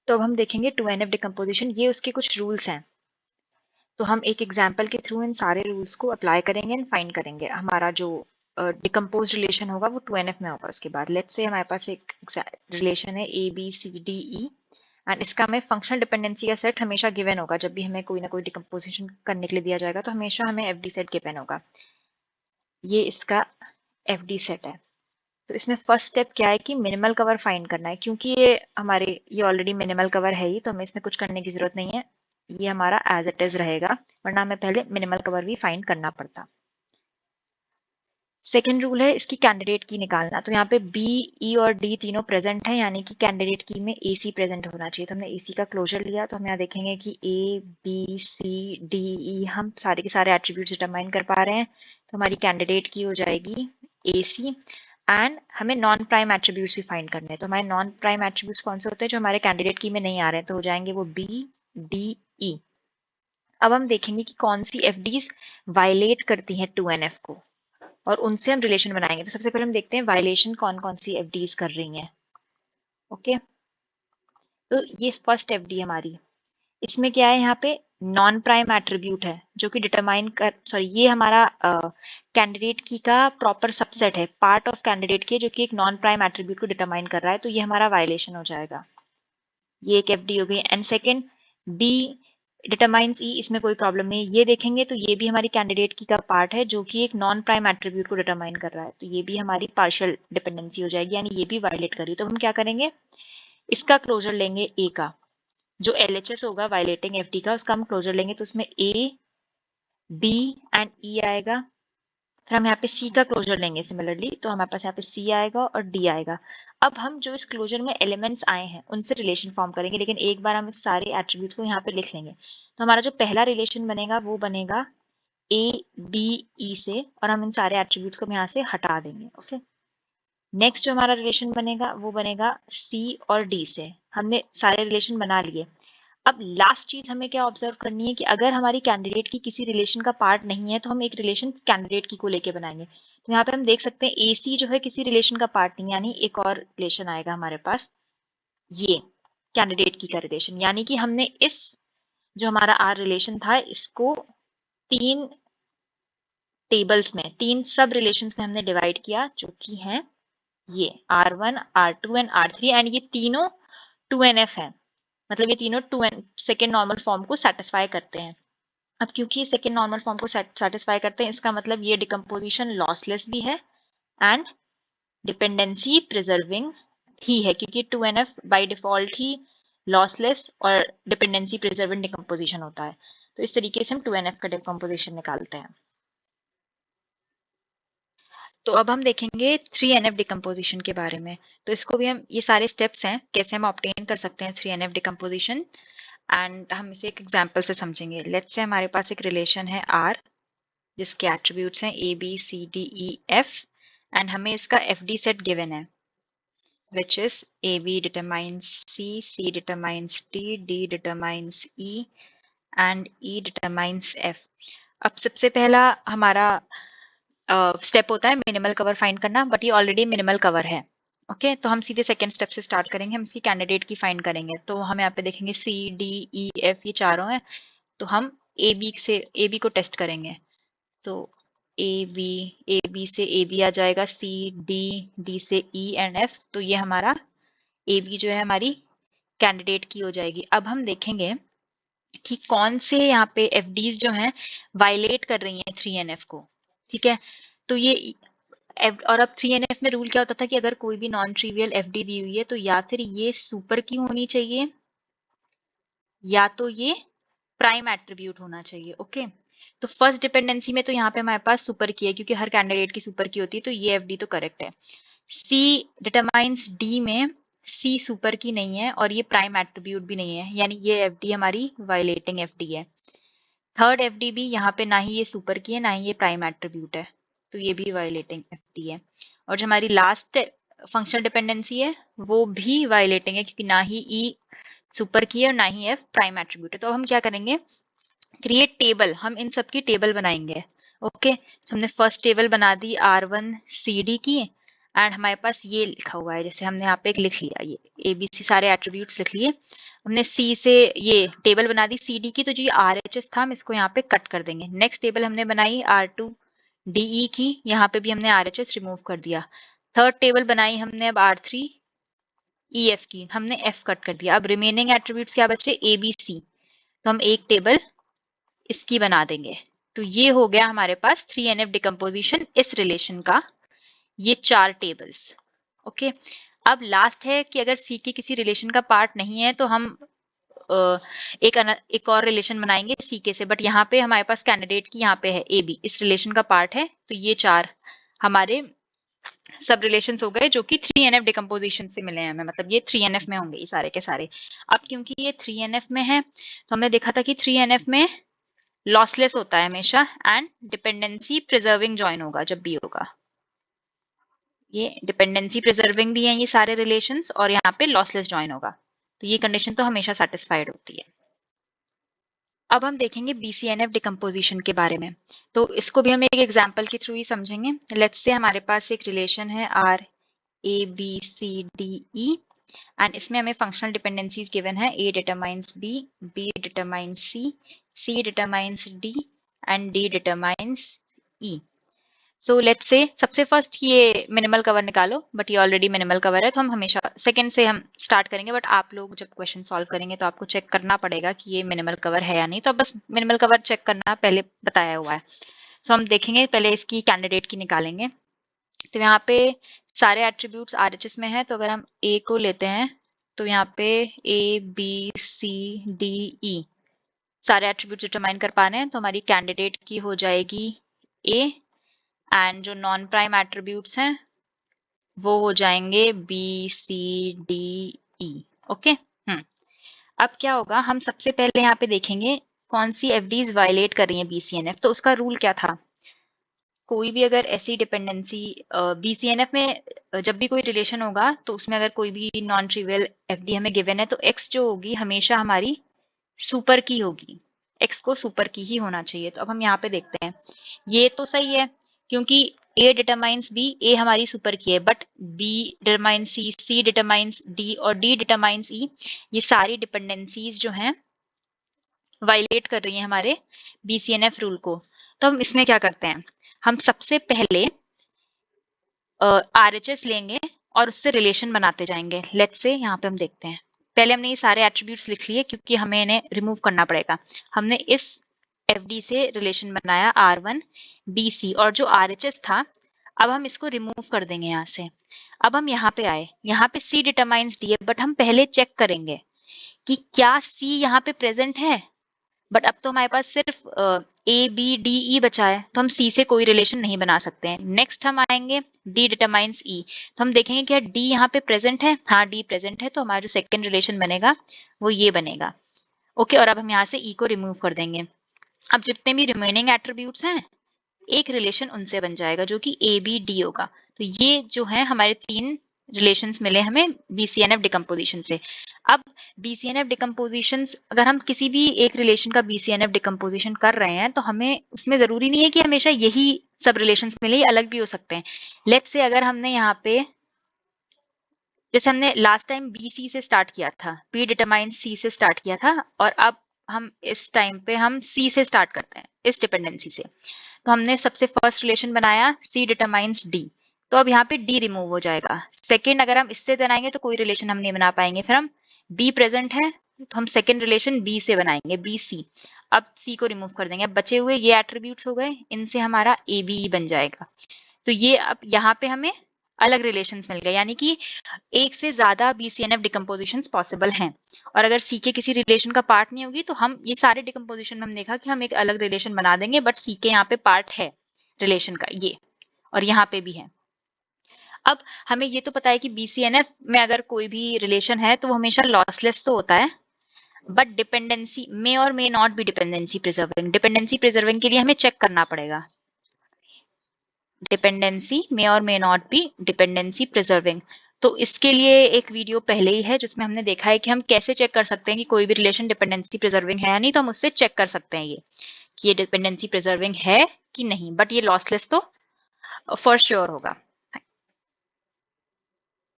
तो अब हम देखेंगे 2NF डिकम्पोजिशन, ये उसके कुछ रूल्स हैं। तो हम एक एग्जाम्पल के थ्रू इन सारे रूल्स को अप्लाई करेंगे एंड फाइंड करेंगे। हमारा जो डिकम्पोज रिलेशन होगा वो 2NF में होगा। उसके बाद लेट्स से हमारे पास एक रिलेशन है ABCDE एंड इसका हमें फंक्शनल डिपेंडेंसी का सेट हमेशा गिवन होगा। जब भी हमें कोई ना कोई डिकम्पोजिशन करने के लिए दिया जाएगा तो हमेशा हमें FD सेट गिवन होगा। ये इसका FD सेट है। तो इसमें फर्स्ट स्टेप क्या है कि मिनिमल कवर फाइंड करना है। क्योंकि ये ऑलरेडी मिनिमल कवर है ही, तो हमें इसमें कुछ करने की जरूरत नहीं है, ये हमारा एज इट इज रहेगा, वरना हमें पहले मिनिमल कवर भी फाइंड करना पड़ता। सेकेंड रूल है इसकी कैंडिडेट की निकालना। तो यहाँ पे B, E और D तीनों प्रेजेंट हैं, यानी कि कैंडिडेट की में AC प्रेजेंट होना चाहिए। तो हमने AC का क्लोजर लिया, तो हम यहाँ देखेंगे कि A, B, C, D, E हम सारे के सारे एट्रीब्यूट्स डिटरमाइन कर पा रहे हैं। तो हमारी कैंडिडेट की हो जाएगी AC एंड हमें नॉन प्राइम एट्रीब्यूट्स भी फाइंड करने हैं। तो हमारे नॉन प्राइम एट्रीब्यूट्स कौन से होते हैं जो हमारे कैंडिडेट की में नहीं आ रहे हैं, तो हो जाएंगे वो B, D, E। अब हम देखेंगे कि कौन सी FDs वायलेट करती हैं 2NF को और उनसे हम रिलेशन बनाएंगे। तो सबसे पहले हम देखते हैं वायलेशन कौन कौन सी FDs कर रही हैं। ओके, तो ये फर्स्ट FD हमारी, इसमें क्या है, यहाँ पे नॉन प्राइम एट्रीब्यूट है जो कि ये हमारा कैंडिडेट की का प्रॉपर सबसेट है, पार्ट ऑफ कैंडिडेट की, जो कि एक नॉन प्राइम एट्रीब्यूट को डिटरमाइन कर रहा है। तो ये हमारा वायलेशन हो जाएगा, ये एक FD हो गई। And second D determines E, इसमें कोई प्रॉब्लम नहीं है। ये देखेंगे तो ये भी हमारी कैंडिडेट की का पार्ट है जो कि एक नॉन प्राइम एट्रीब्यूट को डिटरमाइन कर रहा है। तो ये भी हमारी पार्शियल डिपेंडेंसी हो जाएगी, यानी ये भी वायलेट कर रही है। तो हम क्या करेंगे, इसका क्लोजर लेंगे A का, जो LHS होगा वायलेटिंग FD का, उसका हम क्लोजर लेंगे। तो उसमें A, B एंड E आएगा। फिर हम यहाँ पे C का क्लोजर लेंगे सिमिलरली, तो हमारे पास यहाँ पे C आएगा और D आएगा। अब हम जो इस क्लोजर में एलिमेंट्स आए हैं उनसे रिलेशन फॉर्म करेंगे, लेकिन एक बार हम इस सारे एट्रीब्यूट्स को यहाँ पे लिख लेंगे। तो हमारा जो पहला रिलेशन बनेगा वो बनेगा A, B, E से, और हम इन सारे एट्रीब्यूट्स को यहाँ से हटा देंगे। ओके, नेक्स्ट जो हमारा रिलेशन बनेगा वो बनेगा C और D से। हमने सारे रिलेशन बना लिए। अब लास्ट चीज हमें क्या ऑब्जर्व करनी है कि अगर हमारी कैंडिडेट की किसी रिलेशन का पार्ट नहीं है तो हम एक रिलेशन कैंडिडेट की को लेके बनाएंगे। तो यहाँ पे हम देख सकते हैं AC जो है किसी रिलेशन का पार्ट नहीं, यानी एक और रिलेशन आएगा हमारे पास, ये कैंडिडेट की का रिलेशन। यानी कि हमने इस जो हमारा R रिलेशन था इसको तीन टेबल्स में, तीन सब रिलेशंस में हमने डिवाइड किया, जो कि हैं ये R1, R2 and R3, and ये तीनों 2NF है। मतलब ये तीनों सेकेंड नॉर्मल फॉर्म को सेटिस्फाई करते हैं। अब क्योंकि सेकेंड नॉर्मल फॉर्म को सेटिस्फाई करते हैं, इसका मतलब ये डिकम्पोजिशन लॉसलेस भी है एंड डिपेंडेंसी प्रिजर्विंग ही है, क्योंकि 2NF by default he lossless और डिपेंडेंसी प्रिजर्विंग डिकम्पोजिशन होता है। तो इस तरीके से हम 2NF का डिकम्पोजिशन निकालते हैं। तो अब हम देखेंगे 3NF डिकम्पोजिशन के बारे में। तो इसको भी हम, ये सारे स्टेप्स हैं कैसे हम ऑब्टेन कर सकते हैं 3NF डिकम्पोजिशन, एंड हम इसे एक एग्जांपल से समझेंगे। लेट्स से हमारे पास एक रिलेशन है R जिसके एट्रीब्यूट्स हैं A, B, C, D, E, F, and हमें इसका FD सेट गिवन है which is AB determines C, C determines D, D determines E and E determines F। अब सबसे पहला हमारा स्टेप होता है मिनिमल कवर फाइंड करना, बट ये ऑलरेडी मिनिमल कवर है। ओके, तो हम सीधे सेकंड स्टेप से स्टार्ट करेंगे, हम इसकी कैंडिडेट की फाइंड करेंगे। तो हम यहाँ पे देखेंगे C, D, E, F ये चारों हैं, तो हम AB को टेस्ट करेंगे। तो AB से AB आ जाएगा, C, D से E एंड F, तो ये हमारा AB जो है हमारी कैंडिडेट की हो जाएगी। अब हम देखेंगे कि कौन से यहाँ पे FDs जो हैं वायलेट कर रही हैं 3NF को। ठीक है, तो ये और अब 3NF में रूल क्या होता था कि अगर कोई भी नॉन ट्रिवियल FD दी हुई है तो या फिर ये सुपर की होनी चाहिए या तो ये प्राइम एट्रीब्यूट होना चाहिए। ओके, तो फर्स्ट डिपेंडेंसी में तो यहाँ पे हमारे पास सुपर की है, क्योंकि हर कैंडिडेट की सुपर की होती है, तो ये FD तो करेक्ट है। C डिटरमाइंस D में C सुपर की नहीं है और ये प्राइम एट्रीब्यूट भी नहीं है, यानी ये FD हमारी वायलेटिंग FD है। थर्ड FD भी यहाँ पे ना ही ये सुपर की है ना ही ये प्राइम एट्रीब्यूट है, तो ये भी वायलेटिंग FD है। और जो हमारी लास्ट फंक्शनल डिपेंडेंसी है वो भी वायलेटिंग है, क्योंकि ना ही E सुपर की है और ना ही F प्राइम एट्रीब्यूट है। तो हम क्या करेंगे, क्रिएट टेबल, हम इन सब की टेबल बनाएंगे। ओके, तो हमने फर्स्ट टेबल बना दी R1 CD की एंड हमारे पास ये लिखा हुआ है, जैसे हमने यहाँ पे एक लिख लिया, ये ABC सारे एट्रीब्यूट्स लिख लिए। हमने C से ये टेबल बना दी CD की, तो जो ये RHS था हम इसको यहाँ पे कट कर देंगे। नेक्स्ट टेबल हमने बनाई R2DE की, यहाँ पे भी हमने RHS रिमूव कर दिया। थर्ड टेबल बनाई हमने अब R3EF की, हमने F कट कर दिया। अब रिमेनिंग एट्रीब्यूट्स क्या बचे, ABC, तो हम एक टेबल इसकी बना देंगे। तो ये हो गया हमारे पास 3NF डिकम्पोजिशन इस रिलेशन का, ये 4 टेबल्स। ओके, अब लास्ट है कि अगर C के किसी रिलेशन का पार्ट नहीं है तो हम एक और रिलेशन बनाएंगे C के से, बट यहाँ पे हमारे पास कैंडिडेट की यहाँ पे है AB, इस रिलेशन का पार्ट है, तो ये 4 हमारे सब रिलेशंस हो गए जो कि 3NF डिकम्पोजिशन से मिले हैं हमें, मतलब ये 3NF में होंगे ये सारे के सारे। अब क्योंकि ये 3NF में है तो हमने देखा था कि 3NF में लॉसलेस होता है हमेशा एंड डिपेंडेंसी प्रिजर्विंग जॉइन होगा जब भी होगा। ये डिपेंडेंसी प्रिजर्विंग भी है ये सारे रिलेशंस, और यहाँ पे लॉसलेस जॉइन होगा, तो ये कंडीशन तो हमेशा सेटिस्फाइड होती है। अब हम देखेंगे BCNF डिकम्पोजिशन के बारे में, तो इसको भी हम एक एग्जांपल के थ्रू ही समझेंगे। लेट्स से हमारे पास एक रिलेशन है RABCDE एंड इसमें हमें फंक्शनल डिपेंडेंसीज गिवन है, A determines B, B determines C, C determines D and D determines E। So let's say सबसे फर्स्ट ये मिनिमल कवर निकालो, बट ये ऑलरेडी मिनिमल कवर है तो हम हमेशा सेकंड से हम स्टार्ट करेंगे, बट आप लोग जब क्वेश्चन सॉल्व करेंगे तो आपको चेक करना पड़ेगा कि ये मिनिमल कवर है या नहीं, तो बस मिनिमल कवर चेक करना पहले बताया हुआ है। सो हम देखेंगे पहले इसकी कैंडिडेट की निकालेंगे। तो यहाँ पे सारे एट्रीब्यूट्स RHS में है, तो अगर हम A को लेते हैं तो यहाँ पे ABCDE सारे एट्रीब्यूट्स डिटरमाइन कर पा रहे हैं, तो हमारी कैंडिडेट की हो जाएगी A एंड जो नॉन प्राइम एट्रीब्यूट्स हैं वो हो जाएंगे BCDE। ओके, अब क्या होगा, हम सबसे पहले यहाँ पे देखेंगे कौन सी FDs वायलेट कर रही हैं BCNF। तो उसका रूल क्या था, कोई भी अगर ऐसी डिपेंडेंसी BCNF में जब भी कोई रिलेशन होगा तो उसमें अगर कोई भी नॉन ट्रिवियल FD हमें गिवन है तो X जो होगी हमेशा हमारी सुपर की होगी, X को सुपर की ही होना चाहिए। तो अब हम यहाँ पे देखते हैं, ये तो सही है क्योंकि A डिटरमाइंस B, A हमारी सुपर की है, but B determines C, C determines D और D डिटरमाइंस E, ये सारी डिपेंडेंसीज जो हैं वायलेट कर रही हैं हमारे BCNF रूल को। तो हम इसमें क्या करते हैं, हम सबसे पहले RHS लेंगे और उससे रिलेशन बनाते जाएंगे। लेट्स से यहाँ पे हम देखते हैं, पहले हमने ये सारे एट्रीब्यूट्स लिख लिए क्योंकि हमें इन्हें रिमूव करना पड़ेगा। हमने इस FD से रिलेशन बनाया R1BC, और जो RHS था अब हम इसको रिमूव कर देंगे यहाँ से। अब हम यहाँ पे आए, यहाँ पे C डिटरमाइंस D है, बट हम पहले चेक करेंगे कि क्या C यहाँ पे प्रेजेंट है, बट अब तो हमारे पास सिर्फ ABDE बचा है, तो हम C से कोई रिलेशन नहीं बना सकते हैं। नेक्स्ट हम आएंगे D डिटरमाइंस E, तो हम देखेंगे क्या D यहाँ पे प्रेजेंट है, हाँ D प्रेजेंट है, तो हमारा जो सेकेंड रिलेशन बनेगा वो ये बनेगा। ओके, और अब हम यहाँ से E को रिमूव कर देंगे। अब जितने भी रिमेनिंग एट्रीब्यूट्स हैं एक रिलेशन उनसे बन जाएगा जो कि ABD होगा। तो ये जो है हमारे 3 रिलेशंस मिले हमें BCNF डिकम्पोजिशन से। अब BCNF डिकम्पोजिशन, अगर हम किसी भी एक रिलेशन का BCNF डिकम्पोजिशन कर रहे हैं तो हमें उसमें जरूरी नहीं है कि हमेशा यही सब रिलेशंस मिले, ये अलग भी हो सकते हैं। लेट्स से अगर हमने यहाँ पे, जैसे हमने लास्ट टाइम BC से स्टार्ट किया था, B डिटरमाइंस C से स्टार्ट किया था, और अब हम इस टाइम पे हम C से स्टार्ट करते हैं इस डिपेंडेंसी से। तो हमने सबसे फर्स्ट रिलेशन बनाया C डिटरमाइंस D, तो अब यहाँ पे D रिमूव हो जाएगा। सेकेंड अगर हम इससे बनाएंगे तो कोई रिलेशन हम नहीं बना पाएंगे, फिर हम B प्रेजेंट है तो हम सेकेंड रिलेशन B से बनाएंगे, BC। अब C को रिमूव कर देंगे, अब बचे हुए ये एट्रीब्यूट्स हो गए, इनसे हमारा ABE बन जाएगा। तो ये अब यहाँ पे हमें अलग रिलेशंस मिल गए, यानी कि एक से ज्यादा BCNF डिकम्पोजिशंस पॉसिबल हैं। और अगर C के किसी रिलेशन का पार्ट नहीं होगी तो हम ये सारे डिकम्पोजिशन में हम देखा कि हम एक अलग रिलेशन बना देंगे, बट C के यहाँ पे पार्ट है रिलेशन का ये, और यहाँ पे भी है। अब हमें ये तो पता है कि BCNF में अगर कोई भी रिलेशन है तो वो हमेशा लॉसलेस तो होता है, बट डिपेंडेंसी मे और may not be dependency preserving. Dependency preserving के लिए हमें चेक करना पड़ेगा, डिपेंडेंसी मे और may not be dependency preserving. तो इसके लिए एक वीडियो पहले ही है जिसमें हमने देखा है कि हम कैसे चेक कर सकते हैं कि कोई भी रिलेशन डिपेंडेंसी प्रिजर्विंग है या नहीं, तो हम उससे चेक कर सकते हैं ये कि ये डिपेंडेंसी प्रिजर्विंग है कि नहीं, बट ये लॉसलेस तो फॉर श्योर होगा।